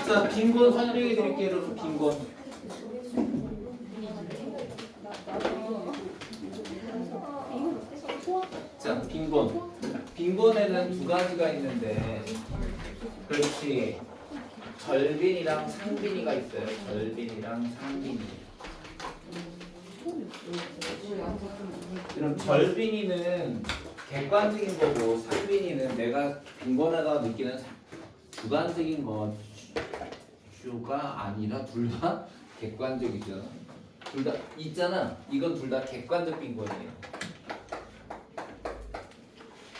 자, 빈곤 설명해 드릴게요. 여러분, 빈곤. 자, 빈곤. 빈곤에는 두 가지가 있는데, 그렇지. 절빈이랑 상빈이가 있어요. 절빈이랑 상빈이. 그럼 절빈이는 객관적인 거고, 상빈이는 내가 빈곤하다 느끼는 주관적인 거가 아니라 둘 다 객관적이죠. 둘 다 있잖아. 이건 둘 다 객관적 빈곤이에요.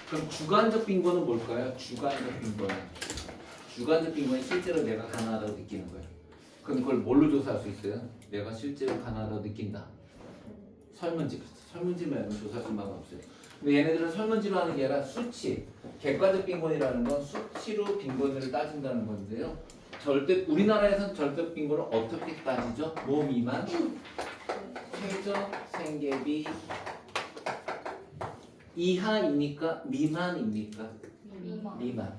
그럼 주관적 빈곤은 뭘까요? 주관적 빈곤. 주관적 빈곤이 실제로 내가 가난하다고 느끼는 거예요. 그럼 그걸 뭘로 조사할 수 있어요? 내가 실제로 가난하다고 느낀다. 설문지. 설문지 말고 조사할 수만 없어요. 근데 얘네들은 설문지로 하는 게 아니라 수치. 객관적 빈곤이라는 건 수치로 빈곤을 따진다는 건데요. 우리나라에서는 절대 빈곤을 어떻게 따지죠? 뭐 미만? 최저 생계비 이하입니까? 미만입니까? 미만.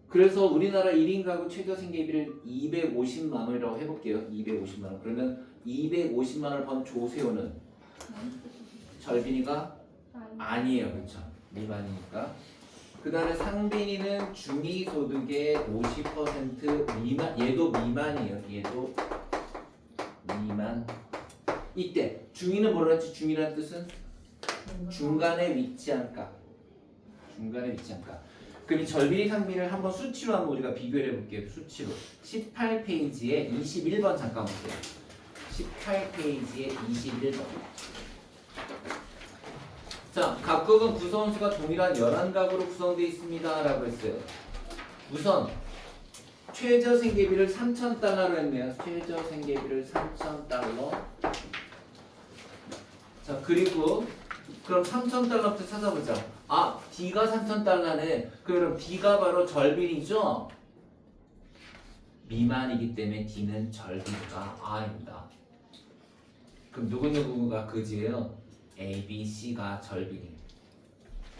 그래서 우리나라 1인 가구 최저 생계비를 250만 원이라고 해볼게요. 250만 원. 그러면 250만 원을 번 조세호는 절빈이가 아니에요. 그렇죠? 미만이니까. 그 다음에 상빈이는 중위소득의 50% 미만. 얘도 미만이에요. 얘도 미만. 이때 중위는 뭐라 했지? 중위라는 뜻은 중간에 위치한 값. 중간에 위치한 값. 그럼 이 절빈이 상빈을 한번 수치로 한번 우리가 비교를 해볼게요. 수치로 18페이지에 21번 잠깐 보세요. 18페이지에 21번. 자, 각국은 구성원수가 동일한 11가구로 구성되어 있습니다 라고 했어요. 우선 최저 생계비를 3,000달러로 했네요. 최저 생계비를 3,000달러. 자, 그리고 그럼 3,000달러부터 찾아보자. 아, D가 3,000달러네. 그럼 D가 바로 절빈이죠? 미만이기 때문에 D는 절빈이가 R입니다. 그럼 누구누구가 그지예요? A, B, C가 절빈이.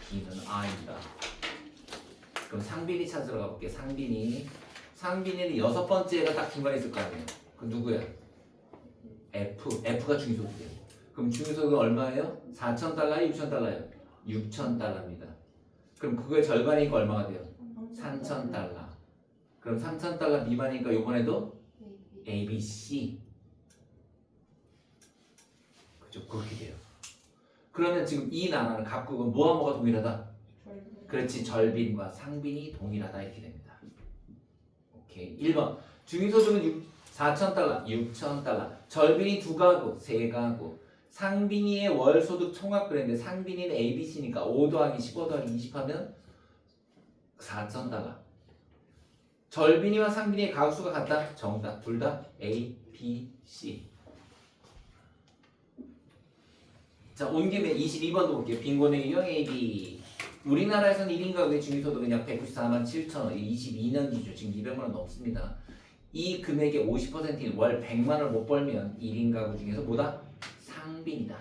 D는 R입니다. 그럼 상빈이 찾으러 가볼게요. 상빈이는 여섯 번째가 딱 중간에 있을 거 아니에요. 그럼 누구야? F가 중위소득이에요. 그럼 중위소득은 얼마예요? 4,000달러에 6,000달러예요. 6,000달러입니다. 그럼 그거의 절반이니까 얼마가 돼요? 3,000달러. 그럼 3,000달러 미만이니까 이번에도 A, B, C. 그죠? 그렇게 돼요. 그러면 지금 이 나라는 각국은 뭐와 뭐가 동일하다? 그렇지. 절빈과 상빈이 동일하다 이렇게 됩니다. 오케이. 1번. 중위소득은 4,000달러, 6,000달러. 절빈이 2가구, 3가구. 상빈이의 월소득 총합 그랬는데 상빈이는 ABC니까 5 더하기 15 더하기 20 하면 4,000달러. 절빈이와 상빈이의 가구수가 같다? 정답. 둘 다 A, B, C. 자, 온 김에 22번도 볼게요. 빈곤의 유형 AB. 우리나라에서는 1인 가구의 중위소득은 약 194만 7천 원. 22년 기준 지금 200만 원 넘습니다. 이 금액의 50%인 월 100만 원을 못 벌면 1인 가구 중에서 뭐다? 상빈이다.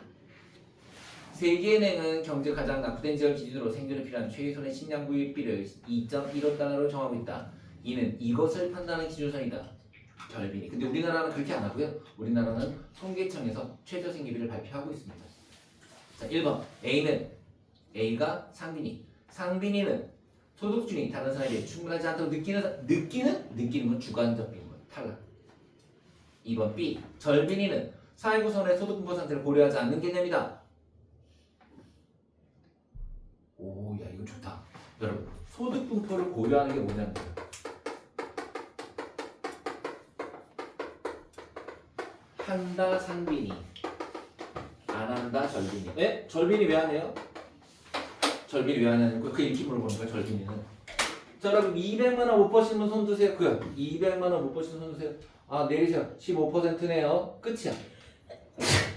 세계은행은 경제 가장 낙후된 지역을 기준으로 생존에 필요한 최소한의 식량 구입비를 2.15달러로 정하고 있다. 이는 이것을 판단하는 기준선이다. 절빈이. 근데 우리나라는 그렇게 안 하고요. 우리나라는 통계청에서 최저 생계비를 발표하고 있습니다. 자, 1번. A가 상빈이. 상빈이는 소득 중이 다른 사람에 비해 충분하지 않다고 느끼는 건 주관적 빈곤. 탈락. 2번 B. 절빈이는 사회 구성원의 소득 분포 상태를 고려하지 않는 개념이다. 오, 야 이거 좋다. 여러분, 소득 분포를 고려하는 게 뭐냐면 한다 상빈이, 안 한다 절빈이. 에? 절빈이 왜 안 해요? 절빈이 왜 안 하는 거야? 그 이렇게 물어보는 거야, 절빈이는. 자, 여러분 200만 원 못 버시는 분 손 드세요. 200만 원 못 버시는 손 드세요. 아, 내리세요. 15%네요. 끝이야.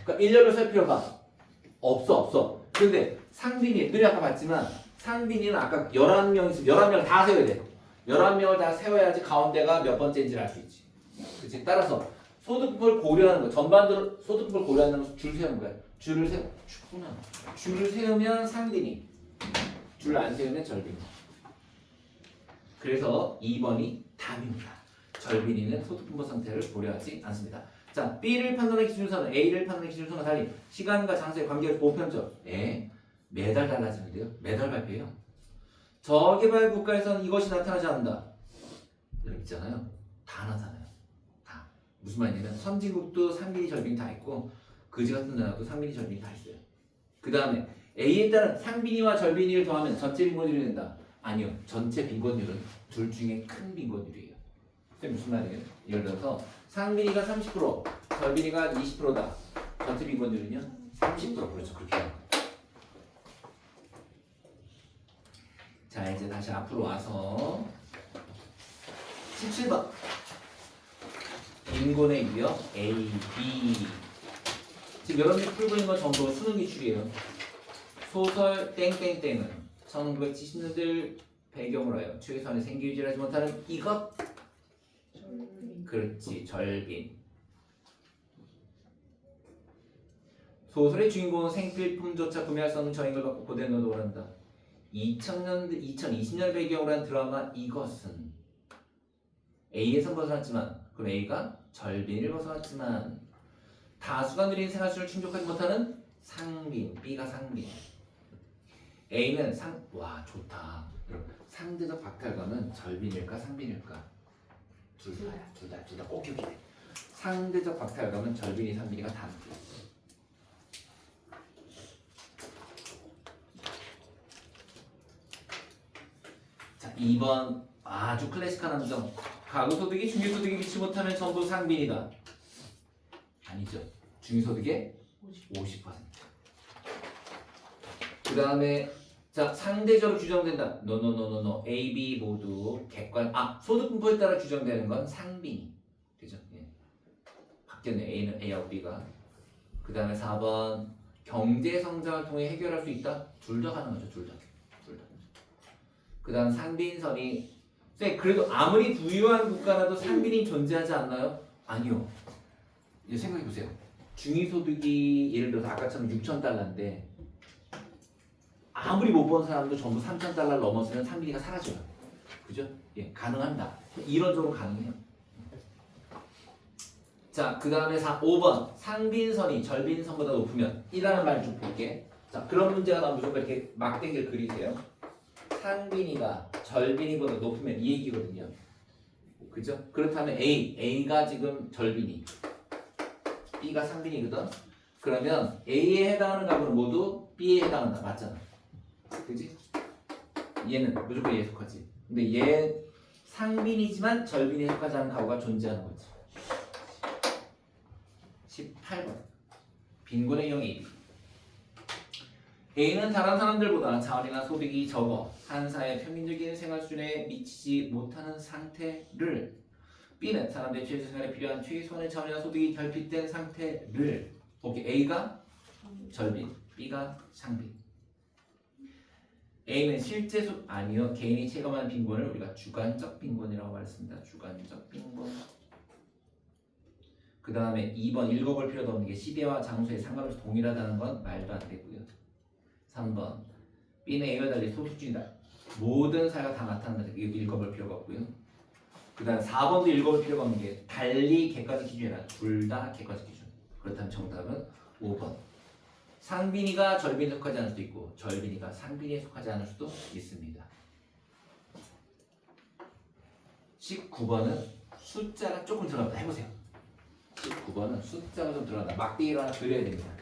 그러니까 일렬로 셀 필요가 없어. 근데 상빈이, 늘 아까 봤지만 상빈이는 아까 11명 있으면 11명을 다 세워야 돼. 11명을 다 세워야지 가운데가 몇 번째인지를 알 수 있지. 그치? 따라서 소득분포를 고려하는 거. 전반적으로 소득분포를 고려하는 건 줄 세우는 거야. 줄을 세우면 상빈이, 줄 안 세우면 절빈이. 그래서 2번이 답입니다. 절빈이는 소득분포 상태를 고려하지 않습니다. 자, B를 판단하는 기준선은 A를 판단하는 기준선과 달리 시간과 장소의 관계를 보편적. 네, 매달 달라지는데요. 매달 발표해요. 저개발 국가에서는 이것이 나타나지 않는다. 이렇게 있잖아요. 다 나타나요. 다. 무슨 말이냐면 선진국도 상빈이 절빈이 다 있고 그지 같은 나라도 상빈이 절빈이 다 있어요. 그 다음에 A에 따른 상빈이와 절빈이를 더하면 전체 빈곤율이 된다. 아니요. 전체 빈곤율은 둘 중에 큰 빈곤율이에요. 그게 무슨 말이에요? 예를 들어서 상빈이가 30%, 절빈이가 20%다. 전체 빈곤율은요? 30%. 그렇죠. 그렇게 해요. 자, 이제 다시 앞으로 와서 17번 빈곤의 유형 A, B. 지금 여러분이 풀고 있는 건 전부 수능 기출이에요. 소설 땡땡땡은 1970년대를 배경으로 하여 최소한의 생기유지를 하지 못하는 이것. 그렇지, 절빈. 소설의 주인공은 생필품조차 구매할 수 없는 저임을 받고 고된 노동을 한다. 2020년 배경으로 한 드라마 이것은 A에서 벗어났지만, 그럼 A가 절빈을 벗어났지만 다수가 누린 생활수를 충족하지 못하는 상빈, B가 상빈. A는 와 좋다. 상대적 박탈감은 절빈일까 상빈일까? 둘 다 꼭 기억해. 상대적 박탈감은 절빈이 상빈이가 다 느껴. 자, 2번 아주 클래식한 함정. 가구소득이 중위소득에 미치지 못하면 전부 상빈이다. 아니죠. 중위소득의 50%. 그 다음에 자 상대적으로 규정된다. 노. A, B 모두 객관. 소득분포에 따라 규정되는 건 상빈이. 그죠? 예. 바뀌었네. A는 A하고 B가. 그 다음에 4번 경제 성장을 통해 해결할 수 있다. 둘 다 가능하죠. 둘 다. 그 다음 상빈선이. 그래도 아무리 부유한 국가라도 상빈이 존재하지 않나요? 아니요. 이제 생각해 보세요. 중위소득이 예를 들어서 아까처럼 6,000달러인데 아무리 못 번 사람도 전부 3,000달러를 넘었으면 상빈이가 사라져요. 그죠? 예, 가능합니다. 이론적으로 가능해요. 자, 그 다음에 5번 상빈선이 절빈선보다 높으면 이라는 말 좀 볼게. 자, 그런 문제가 나오면 무조건 이렇게 막대기를 그리세요. 상빈이가 절빈이보다 높으면 이 얘기거든요. 그죠? 그렇다면 A가 지금 절빈이, B가 상빈이거든. 그러면 A에 해당하는 값은 모두 B에 해당한다. 맞잖아. 그지? 얘는 무조건 얘에 속하지. 근데 얘 상빈이지만 절빈에 속하지 않은 가구가 존재하는 거지. 18번 빈곤의 유형 A, B. A는 다른 사람들보다 자원이나 소득이 적어 한 사회의 평균적인 생활 수준에 미치지 못하는 상태를, B는 사람들의 최소 생활에 필요한 최소한의 자원이나 소득이 결핍된 상태를. 오케이. A가 절빈, B가 상빈. A는 실제 아니요. 개인이 체감하는 빈곤을 우리가 주관적 빈곤이라고 말했습니다. 주관적 빈곤. 그 다음에 2번 읽어볼 필요도 없는 게 시대와 장소에 상관없이 동일하다는 건 말도 안 되고요. 3번 B는 A와 달리 소수주의다. 모든 사회가 다 나타난다. 이거 읽어볼 필요가 없고요. 그 다음 4번도 읽어볼 필요가 없는 게 달리 객관적 기준이라. 둘 다 객관적 기준. 그렇다면 정답은 5번. 상빈이가 절빈에 속하지 않을 수도 있고 절빈이가 상빈에 속하지 않을 수도 있습니다. 19번은 숫자가 조금 들어간다. 해보세요. 19번은 숫자가 좀 들어간다. 막대기로 하나 그려야 됩니다.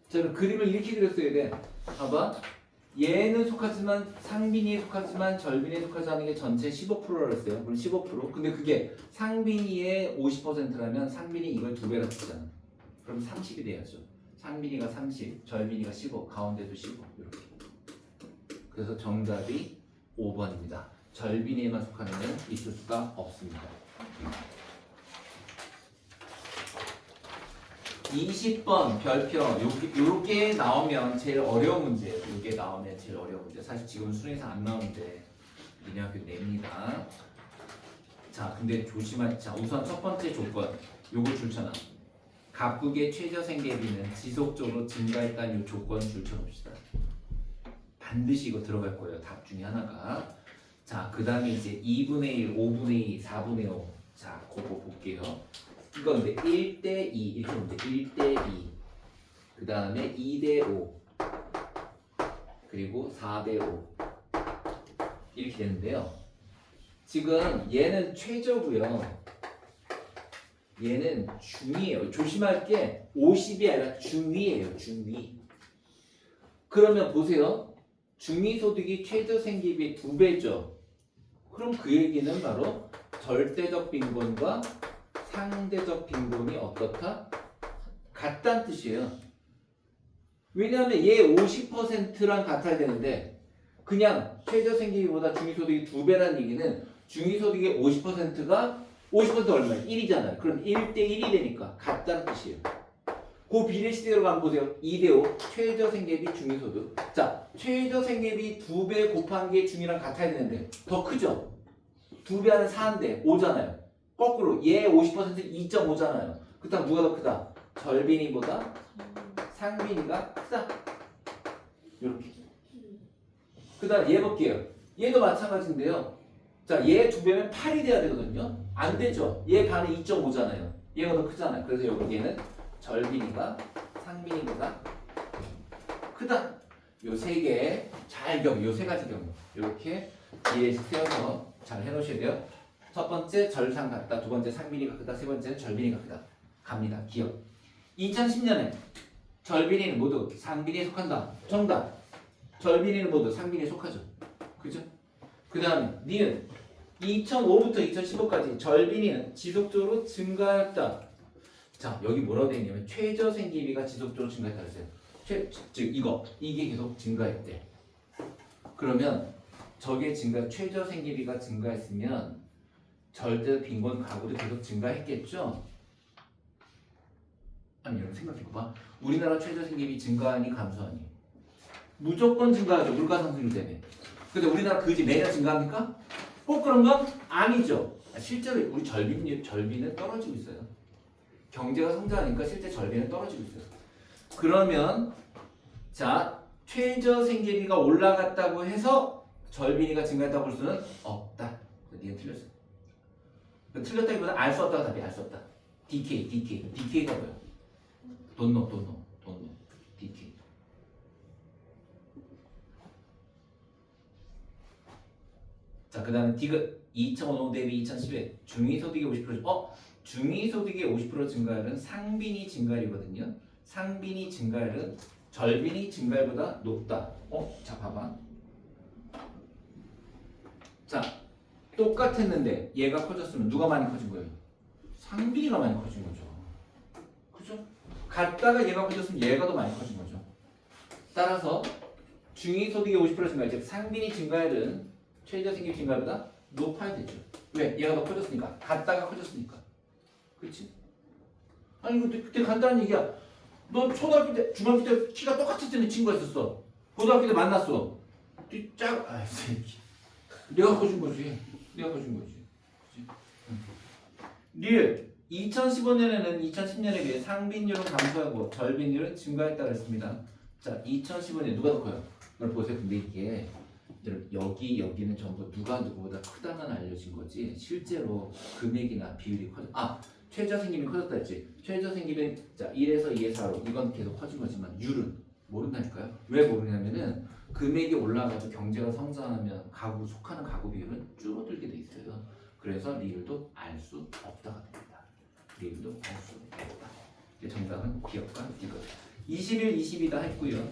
저는 그림을 이렇게 그렸어야 돼. 봐봐. 얘는 속하지만 상빈이에 속하지만 절빈이에 속하지 않은 게 전체 15%라고 했어요. 그럼 15%. 근데 그게 상빈이의 50%라면 상빈이 이걸 2배라 치잖아. 그럼 30이 돼야죠. 상빈이가 30, 절빈이가 15, 가운데도 15 이렇게. 그래서 정답이 5번입니다. 절빈이에만 속하는 애는 있을 수가 없습니다. 20번 별표 요렇게 나오면 제일 어려운 문제예요. 요게 나오면 제일 어려운 문제. 사실 지금 순위에서 안 나오는데 니네 학교 냅니다. 자, 근데 자, 우선 첫 번째 조건 요거 줄쳐놔. 각국의 최저 생계비는 지속적으로 증가했다는 이 조건 줄쳐놓읍시다. 반드시 이거 들어갈 거예요. 답 중에 하나가. 자, 그 다음에 이제 2분의 1, 5분의 2, 4분의 5. 자, 그거 볼게요. 이거 근데 1대 2 이렇게 보면 돼. 1대 2. 그 다음에 2대 5. 그리고 4대 5. 이렇게 되는데요. 지금 얘는 최저고요. 얘는 중위예요. 조심할 게 50이 아니라 중위예요. 중위. 그러면 보세요. 중위소득이 최저생계비의 2배죠. 그럼 그 얘기는 바로 절대적 빈곤과 상대적 빈곤이 어떻다? 같다는 뜻이에요. 왜냐하면 얘 50%랑 같아야 되는데 그냥 최저생계비보다 중위소득이 2배라는 얘기는 중위소득의 50%가 50% 얼마예요? 1이잖아요. 그럼 1대1이 되니까 같다는 뜻이에요. 그 비례시대로 가면 보세요. 2대5 최저생계비 중위소득. 자, 최저생계비 2배 곱한 게 중이랑 같아야 되는데 더 크죠? 2배 하면 4인데 5잖아요. 거꾸로 얘 50% 2.5잖아요. 그 다음 누가 더 크다? 절빈이보다 상빈이가 크다. 이렇게. 그 다음 얘 볼게요. 얘도 마찬가지인데요. 자, 얘 2배면 8이 돼야 되거든요. 안 되죠. 얘 반은 2.5잖아요. 얘가 더 크잖아요. 그래서 여기에는 절빈이가 상빈이보다 크다. 요 세 개 잘 경우, 요 세 가지 경우 이렇게 뒤에 세워서 잘 해놓으셔야 돼요. 첫 번째 절상 같다, 두 번째 상빈이가 크다, 세 번째는 절빈이가 크다. 갑니다. 기억. 2010년에 절빈이는 모두 상빈이에 속한다. 정답. 절빈이는 모두 상빈이에 속하죠. 그죠? 그 다음에 니은 2005부터 2015까지 절빈이는 지속적으로 증가했다. 자, 여기 뭐라고 되어 있냐면 최저생계비가 지속적으로 증가했다 그랬어요. 즉 이게 계속 증가했대. 그러면 저게 최저생계비가 증가했으면 절대 빈곤 가구도 계속 증가했겠죠? 아니 여러분 생각해봐. 우리나라 최저생계비 증가하니 감소하니? 무조건 증가하죠. 물가 상승률 때문에. 근데 우리나라 그지 매년 증가합니까? 꼭 그런 건 아니죠. 실제로 우리 절빈은 떨어지고 있어요. 경제가 성장하니까 실제 절빈은 떨어지고 있어요. 그러면 자, 최저생계비가 올라갔다고 해서 절빈이가 증가했다고 볼 수는 없다. 니는 틀렸어. 틀렸다기보다 알 수 없다가 답이 알 수 없다. DK가 뭐야? Don't know. DK. 자, 그 다음에 디귿 2005 대비 2011 중위소득의 50% 중위소득의 50% 증가율은 상빈이 증가율이거든요. 상빈이 증가율은 절빈이 증가율보다 높다. 자, 봐봐. 자, 똑같았는데 얘가 커졌으면 누가 많이 커진 거예요? 상빈이가 많이 커진 거죠. 그죠? 같다가 얘가 커졌으면 얘가 더 많이 커진 거죠. 따라서 중위소득의 50% 증가율, 즉 상빈이 증가율은 최저생계비 증가율보다 높아야 되죠. 왜? 얘가 더 커졌으니까. 같다가 커졌으니까. 그렇지? 아니 그때 간단한 얘기야. 너 초등학교 때, 중학교 때 키가 똑같을 때는 친구가 있었어. 고등학교 때 만났어. 아이 새끼. 내가 커진 거지. 그치? 리을 2015년에는 2010년에 비해 상빈율은 감소하고 절빈율은 증가했다고 했습니다. 자, 2015년 누가 더 커요? 이걸 보세요. 근데 이게 여기는 전부 누가 누구보다 크다만 알려진 거지 실제로 금액이나 비율이 최저생계비 커졌다 했지. 최저생계비 자 1에서 2에 4로 이건 계속 커진 거지만 율은 모른다니까요. 왜 모르냐면은 금액이 올라가서 경제가 성장하면 속하는 가구 비율은 줄어들게 돼 있어요. 그래서 리율도 알 수 없다가 됩니다. 리율도 알 수 없다. 정답은 기억과 디귿. 21, 22다 했고요.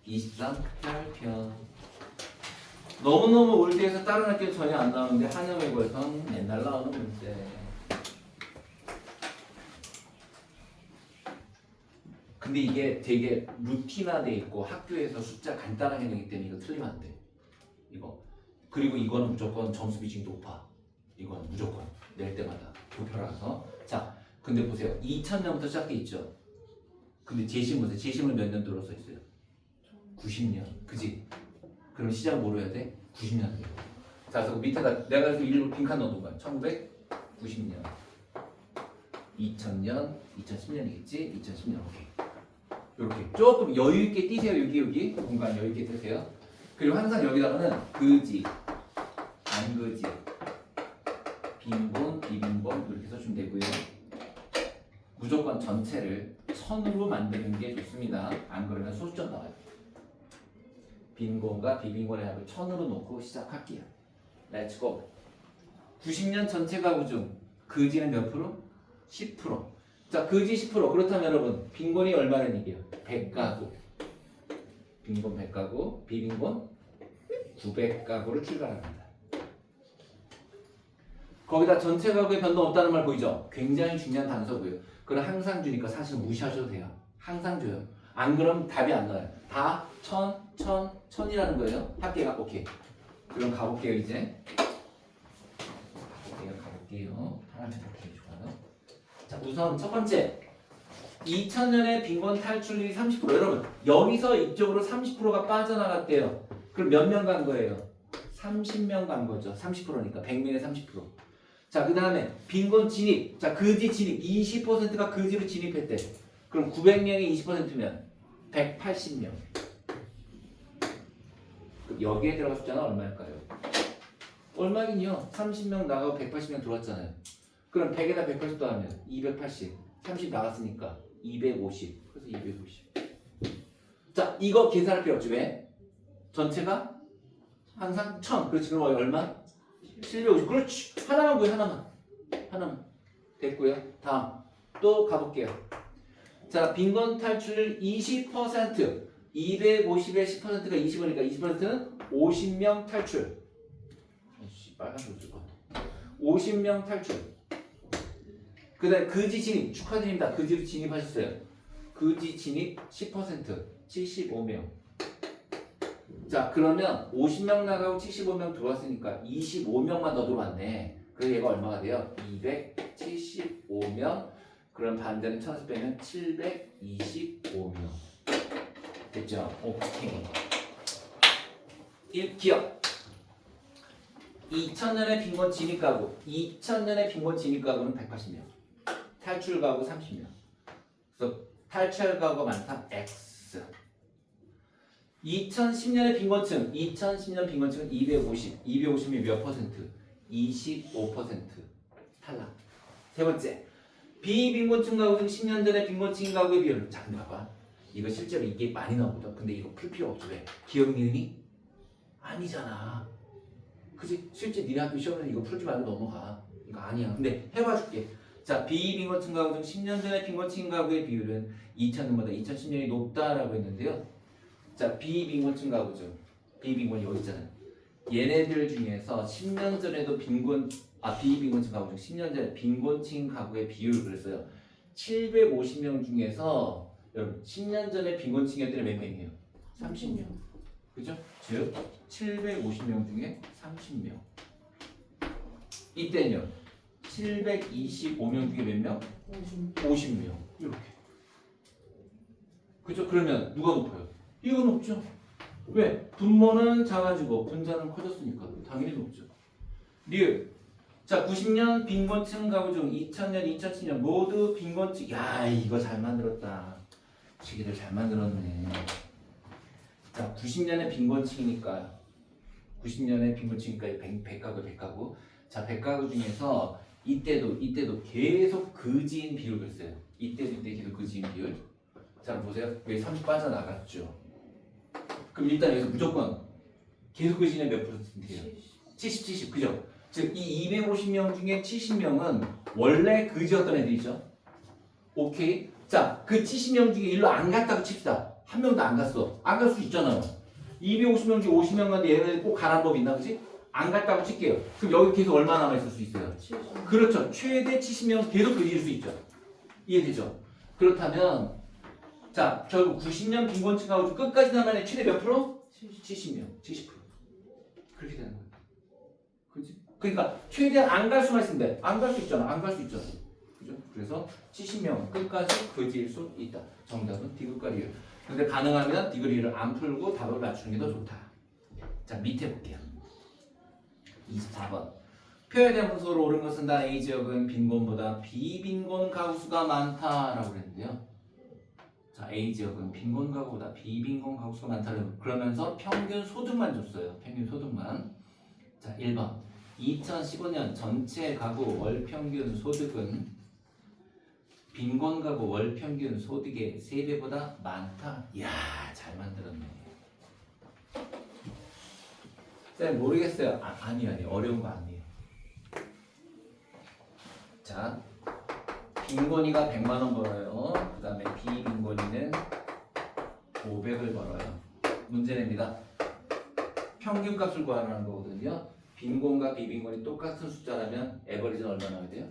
23 혈편. 너무너무 올드해서 다른 학교 전혀 안 나오는데 한영외고에선 맨날 나오는 문제. 근데 이게 되게 루틴화돼 있고 학교에서 숫자 간단하게 내기 때문에 이거 틀리면 안 돼. 이거. 그리고 이거는 무조건 점수 비중이 높아. 이건 무조건 낼 때마다 교표라서. 자, 근데 보세요. 2000년부터 시작돼 있죠. 근데 재심 보세요. 재심을 몇 년도로 써 있어요? 90년. 그지? 그럼 시작 뭐로 해야 돼? 90년. 자, 그래서 밑에다 내가 일부 빈칸 넣어둔 거야. 1990년, 2000년, 2010년이겠지? 2010년. 오케이. 이렇게 조금 여유 있게 띄세요. 여기 공간 여유 있게 띄세요. 그리고 항상 여기다가는 그지, 안 그지, 빈본, 비빈본 이렇게 써주면 되고요. 무조건 전체를 1000으로 만드는 게 좋습니다. 안 그러면 소수점 나와요. 빈곤과 비빈곤의 합을 1000으로 놓고 시작할게요. Let's go. 90년 전체 가구 중 그지는 몇 프로? 10%. 자, 그지 10%. 그렇다면 여러분 빈곤이 얼마는 얘기예요? 100가구. 빈곤 100가구, 비빈곤 900가구를 출발합니다. 거기다 전체 가구의 변동 없다는 말 보이죠? 굉장히 중요한 단서고요. 그걸 항상 주니까 사실 무시하셔도 돼요. 항상 줘요. 안 그러면 답이 안 나와요. 다 1000이라는 거예요. 합계가. 오케이. 그럼 가볼게요 이제. 가볼게요. 하나씩 볼게요. 좋아요. 자, 우선 첫 번째. 2000년에 빈곤 탈출률이 30%. 여러분 여기서 이쪽으로 30%가 빠져나갔대요. 그럼 몇 명 간 거예요? 30명 간 거죠. 30%니까 100명에 30%. 자, 그 다음에 빈곤 진입. 자, 그지 진입. 20%가 그지로 진입했대. 그럼 900명이 20%면 180명. 여기에 들어간 숫자는 얼마일까요? 얼마긴요? 30명 나가고 180명 들어왔잖아요. 그럼 100에다 180 더하면 280. 30 나갔으니까 250. 그래서 250. 자, 이거 계산할 필요 없지. 왜? 전체가 항상 1000. 그렇지. 그럼 얼마? 750. 그렇지. 하나만 구해. 하나만. 됐고요. 다음 또 가볼게요. 자, 빈곤 탈출률 20%. 250에 10%가 20이니까 20%는 50명 탈출. 빨간색 쓸 것 같아. 50명 탈출. 그 다음에 그지 진입. 축하드립니다. 그지로 진입하셨어요. 그지 진입 10%. 75명. 자, 그러면 50명 나가고 75명 들어왔으니까 25명만 더 들어왔네. 그래서 얘가 얼마가 돼요? 275명. 그럼 반대는 1000에서 빼면 725명. 됐죠? 오케이. 1기억. 2000년에 빈곤 진입 가구. 2000년에 빈곤 진입 가구는 180명. 탈출 가구 30명. 그래서 탈출 가구가 많다. X. 2010년의 빈곤층. 2010년 빈곤층은 250. 250이 몇 퍼센트? 25%. 탈락. 세 번째. 비빈곤층 가구 중 10년 전의 빈곤층 가구의 비율. 자, 근데 봐봐. 이거 실제로 이게 많이 나오거든. 근데 이거 풀 필요 없죠. 왜? 기억 니은이? 아니잖아. 그치? 실제 니네 학교 시험에서 이거 풀지 말고 넘어가. 이거 아니야. 근데 해봐줄게. 자, 비빈곤층 가구 중 10년 전의 빈곤층 가구의 비율은 2000년보다 2010년이 높다라고 했는데요. 자, 비빈곤층 가구 중 비빈곤이 여기 있잖아요. 얘네들 중에서 10년 전에도 비빈곤층 가구 중 10년 전에 빈곤층 가구의 비율을 그랬어요. 750명 중에서 여러분 10년 전에 빈곤층이었더니 몇 명이에요? 30명. 그죠? 즉 750명 중에 30명. 이때는요. 725명 중에 몇 명? 50명. 이렇게. 그죠? 그러면 누가 높아요? 이거 높죠. 왜? 분모는 작아지고 분자는 커졌으니까 당연히 높죠. 리을. 자, 90년 빈곤층 가구 중 2000년, 2010년 모두 빈곤층. 야, 이거 잘 만들었다. 시기를 잘 만들었네. 자, 90년에 빈곤층이니까 90년에 빈곤층이니까 100가구. 자, 100가구 중에서 이때도 계속 그지인 비율을 써요. 이때 계속 그지인 비율. 자, 보세요. 여기 30 빠져나갔죠. 그럼 일단 여기서 무조건 계속 그지는 몇 퍼센트예요? 70. 그죠? 즉, 이 250명 중에 70명은 원래 그지였던 애들이죠. 오케이? 자, 그 70명 중에 일로 안 갔다고 칩시다. 한 명도 안 갔어. 안 갈 수 있잖아요. 250명 중에 50명 갔는데 얘네들 꼭 가란 법이 있나, 그치? 안 갔다고 칠게요. 그럼 여기 계속 얼마 남아있을 수 있어요? 70. 그렇죠. 최대 70명 계속 그릴 수 있죠. 이해되죠? 그렇다면 자, 결국 90년 빈곤층하고 끝까지 남아있는 최대 몇 프로? 70명, 70%. 그렇게 되는 거예요. 그렇지? 그러니까 최대한 안 갈 수만 있으면 돼. 안 갈 수 있잖아. 안 갈 수 있잖아. 그죠? 그래서 70명 끝까지 거지일 수 있다. 정답은 디귿과 리을. 근데 가능하면 디귿 리을을 안 풀고 답을 맞추는 게 더 좋다. 자, 밑에 볼게요. 24번. 표에 대한 분소로 옳은 것은 단 A 지역은 빈곤보다 비빈곤 가구 수가 많다라고 그랬는데요. 자, A 지역은 빈곤 가구보다 비빈곤 가구 수가 많다라고 그러면서 평균 소득만 줬어요. 평균 소득만. 자, 1번. 2015년 전체 가구 월 평균 소득은 빈곤 가구 월 평균 소득의 3배보다 많다. 이야, 잘 만들었네. 쌤 모르겠어요. 아니요. 어려운 거 아니에요. 자, 빈곤이가 100만 원 벌어요. 그 다음에 비빈곤이는 500을 벌어요. 문제 냅니다. 평균값을 구하라는 거거든요. 빈곤과 비빈곤이 똑같은 숫자라면 에버리지는 얼마 나와야 돼요?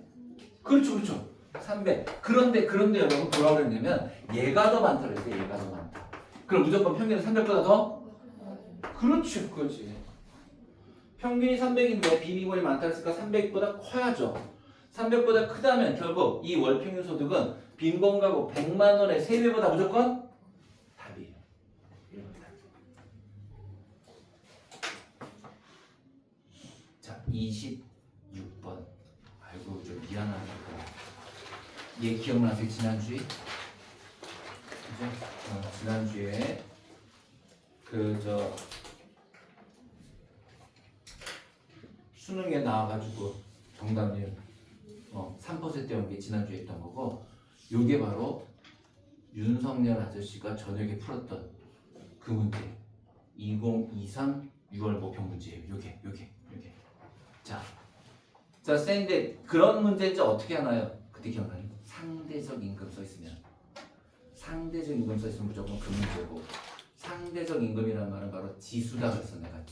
그렇죠. 300. 그런데 여러분 뭐라고 그랬냐면 얘가 더 많다 그랬어요. 얘가 더 많다. 그럼 무조건 평균은 300보다 더? 그렇지. 평균이 300인데 비빈곤이 많다 그랬으니까 300보다 커야죠. 300보다 크다면 결국 이 월 평균 소득은 빈곤 가구 100만 원의 3배보다 무조건 답이에요. 이런 답. 자, 26번. 아이고 좀 미안하다. 얘 기억나세요? 지난주에? 그죠? 지난주에 수능에 나와가지고 정답률 3%였는 게 지난주에 했던 거고, 요게 바로 윤석열 아저씨가 저녁에 풀었던 그 문제 2023 6월 목표 문제예요. 요게 자, 쌤인데 그런 문제인지 어떻게 하나요? 그때 기억나요? 상대적 임금 써있으면 무조건 그 문제고, 상대적 임금이라는 말은 바로 지수다 그랬어. 내가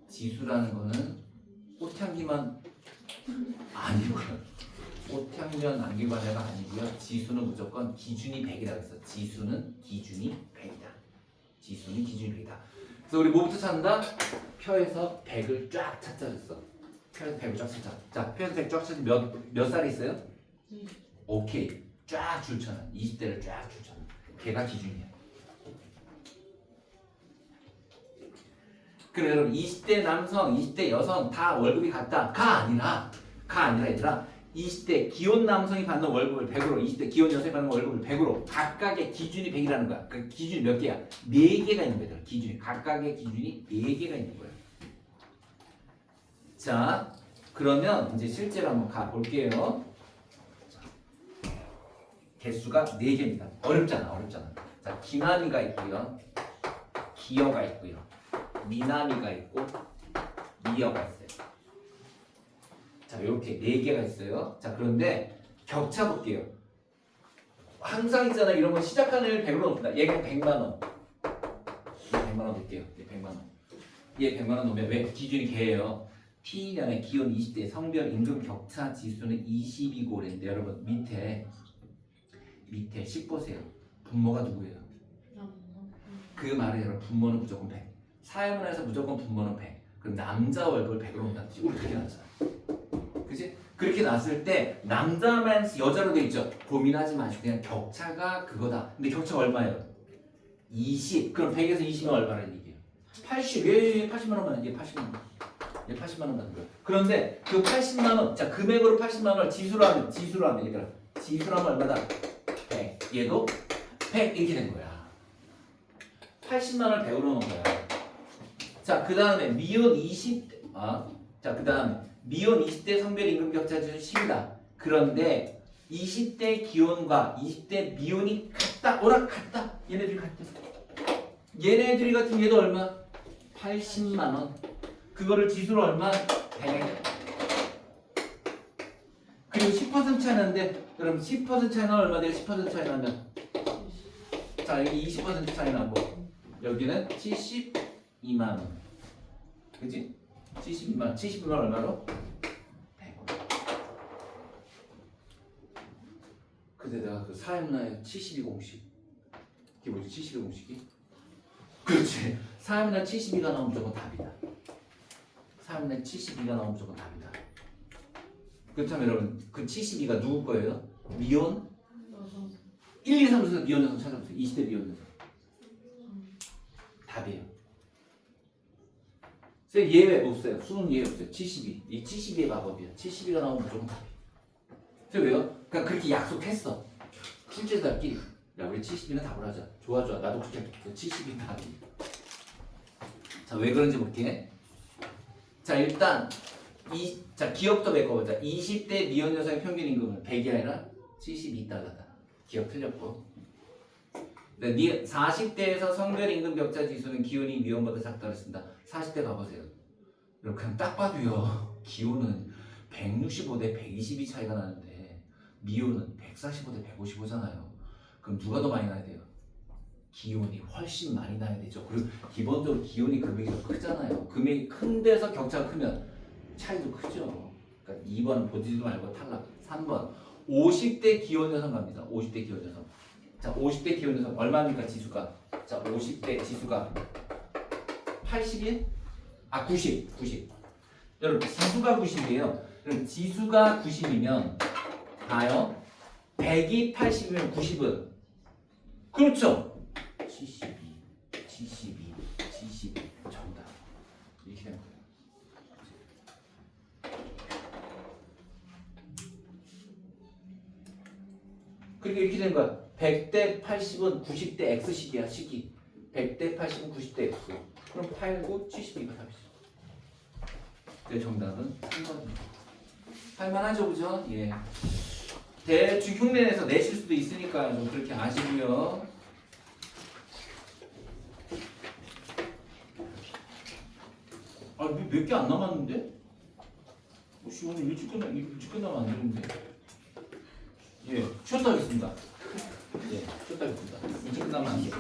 지수라는 거는 꽃향기만 아니고요. 꽃향기만 남기관해가 아니고요. 지수는 무조건 기준이 100이라고 했어. 지수는 기준이 100이다. 그래서 우리 뭐부터 찾는다? 표에서 100을 쫙 찾자 했어. 표에서 100을 쫙 찾자. 자, 표에서 100 쫙 찾자. 몇 살이 있어요? 오케이. 쫙 줄쳐놔. 20대를 쫙 줄쳐놔. 걔가 기준이야. 그래 여러분 20대 남성, 20대 여성 다 월급이 같다. 가 아니라 얘들아 20대 기혼 남성이 받는 월급을 100으로 20대 기혼 여성이 받는 월급을 100으로 각각의 기준이 100이라는 거야. 그 기준이 몇 개야? 4개가 있는 거야. 기준이 각각의 기준이 4개가 있는 거야. 자, 그러면 이제 실제로 한번 가 볼게요. 개수가 4개입니다. 어렵잖아. 자, 기남이가 있고요. 기여가 있고요. 미남이가 있고 미여가 있어요. 자, 이렇게 4개가 있어요. 자, 그런데 격차 볼게요. 항상 있잖아. 이런 거 시작하는 애를 100으로 놓습니다. 얘가 100만 원. 100만 원 놓을게요. 얘 100만 원. 얘 100만 원 놓으면 왜? 기준이 걔예요. T년의 기혼 20대 성별 임금 격차 지수는 20이고 그랬는데 여러분 밑에 10 보세요. 분모가 누구예요? 그 말에 여러분 분모는 무조건 100. 사회문화에서 무조건 분모는 100. 그럼 남자 월급을 100으로 온다는 뜻이 우리 그렇게 나왔잖아. 그치? 그렇게 나왔을 때 남자만 여자로 돼 있죠. 고민하지 마시고 그냥 격차가 그거다. 근데 격차가 얼마예요? 20. 그럼 100에서 20은 얼마라는 얘기예요? 80. 왜 80만 원만 얘 80만 원. 얘 80만 원 받는 거예요. 그런데 그 80만 원, 자 금액으로 80만 원을 지수로 하면 얘들아. 지수로 하면 얼마다? 100. 얘도 100 이렇게 된 거야. 80만 원을 100으로 놓은 거야. 자, 그 다음에 미혼 20대, 그 다음에 미혼 20대 성별 임금 격차 지수 10이다. 그런데 20대 기혼과 20대 미혼이 같다. 얘네들이 같다. 얘네들이 같은 얘도 얼마? 80만 원. 그거를 지수로 얼마? 100. 이거 10% 차이 나는데 그럼 10% 차이 나면 얼마 돼요? 10% 차이 나면 자 여기 20% 차이 나고 여기는 72만 원 그치? 72만 원 72만 원 얼마로? 100원 근데 내가 그 사회문화의 72공식 이게 뭐지? 72공식이? 그렇지 사회문화 72가 나오면 무조건 답이다 사회문화 72가 나오면 무조건 답이다 그렇다면 여러분 그 72가 누구 거예요? 미혼? 1, 2, 3, 4 미혼 여성 찾아보세요 20대 미혼 여성 답이에요 예외 없어요 수능 예외 없어요 72 이 72의 마법이야 72가 나오면 무조건 답이에요 왜요? 그러니까 그렇게 약속했어 출제자끼리 야 우리 72는 답을 하자 좋아 나도 그렇게 할게 72 답이 자 왜 그런지 볼게 자 일단 자 기억도 메꿔보자 20대 미혼 여성의 평균 임금은 100이 아니라 72달러다 기억 틀렸고 40대에서 성별 임금 격차 지수는 기혼이 미혼보다 작다고 했습니다 40대 가보세요 여러분 그냥 딱 봐도요 기혼은 165대 120이 차이가 나는데 미혼은 145대 155잖아요 그럼 누가 더 많이 나야 돼요? 기혼이 훨씬 많이 나야 되죠 그리고 기본적으로 기혼이 금액이 더 크잖아요 금액이 큰 데서 격차가 크면 차이도 크죠 그러니까 2번 보지도 말고 탈락 3번 50대 기혼 여성 갑니다 50대 기혼 여성 자 50대 기혼 여성 얼마입니까 지수가 자 50대 지수가 81? 아 90 여러분 지수가 90이에요 그럼 지수가 90이면 봐요 100이 80이면 90은 그렇죠 72 정답 이렇게 되는 거예요 그리고 이렇게 되는 거야 100대 80은 90대 X식이야 식이 100대 80은 90대 X 그럼 8, 9, 72가 답이죠 그 정답은 3번입니다 할만하죠 그죠? 예. 대충 흉내내서 내실 수도 있으니까 좀 그렇게 아시고요 아 몇 개 안 남았는데? 혹시 오늘 일찍 끝나면 안 되는데 예, 쉬었다 하겠습니다 예, 쉬었다 하겠습니다 일찍 끝나면 안 돼요